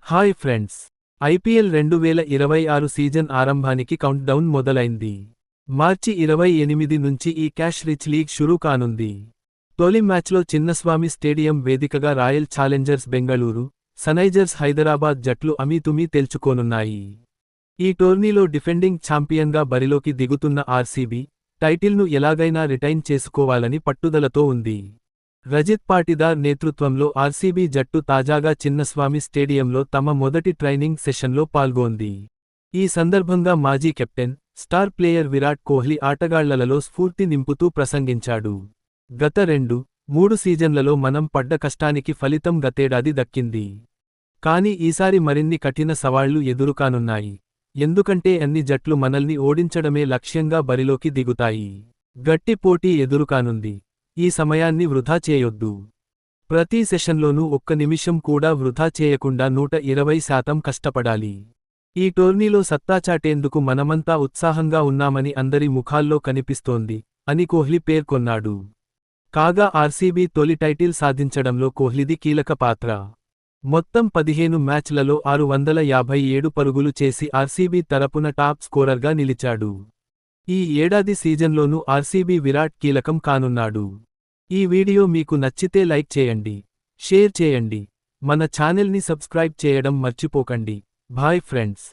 Hi friends, IPL 2026 season ఆరంభానికి countdown మొదలైంది. మార్చి 28 నుంచి ఈ క్యాష్ రిచ్ లీగ్ షురూ కానుంది. తొలి మ్యాచ్లో చిన్నస్వామి స్టేడియం వేదికగా royal Challengers Bengaluru, Sunrisers Hyderabad జట్లు అమీతుమీ తేల్చుకోనున్నాయి. ఈ టోర్నీలో డిఫెండింగ్ ఛాంపియన్గా బరిలోకి దిగుతున్న ఆర్సీబీ, టైటిల్ను ఎలాగైనా రిటైన్ చేసుకోవాలని పట్టుదలతో ఉంది. రజిత్ పాటిదార్ నేతృత్వంలో ఆర్సీబీ జట్టు తాజాగా చిన్నస్వామి స్టేడియంలో తమ మొదటి ట్రైనింగ్ సెషన్లో పాల్గొంది. ఈ సందర్భంగా మాజీ captain, star player Virat Kohli ఆటగాళ్లలో స్ఫూర్తి నింపుతూ ప్రసంగించాడు. గత 2-3 సీజన్లలో మనం పడ్డ కష్టానికి ఫలితం గతేడాది దక్కింది. కానీ ఈసారి మరిన్ని కఠిన సవాళ్లు ఎదురుకానున్నాయి. ఎందుకంటే అన్ని జట్లు మనల్ని ఓడించడమే లక్ష్యంగా బరిలోకి దిగుతాయి. గట్టి పోటీ ఎదురుకానుంది. ఈ సమయాన్ని వృధా చేయొద్దు. ప్రతి సెషన్లోనూ ఒక్క నిమిషం కూడా వృధా చేయకుండా 120% కష్టపడాలి. ఈ టోర్నీలో సత్తా చాటేందుకు మనమంతా ఉత్సాహంగా ఉన్నామని అందరి ముఖాల్లో కనిపిస్తోంది అని కోహ్లీ పేర్కొన్నాడు. కాగా ఆర్సీబీ తొలి టైటిల్ సాధించడంలో కోహ్లీది కీలక పాత్ర. మొత్తం 15 మ్యాచ్లలో 657 పరుగులు చేసి ఆర్సీబీ తరపున టాప్ స్కోరర్గా నిలిచాడు. ఈ ఏడాది సీజన్లోనూ ఆర్సీబీ విరాట్ కీలకం కానున్నాడు. ఈ వీడియో మీకు నచ్చితే లైక్ చేయండి, షేర్ చేయండి, మన ఛానల్ని సబ్స్క్రైబ్ చేయడం మర్చిపోకండి. Bye friends.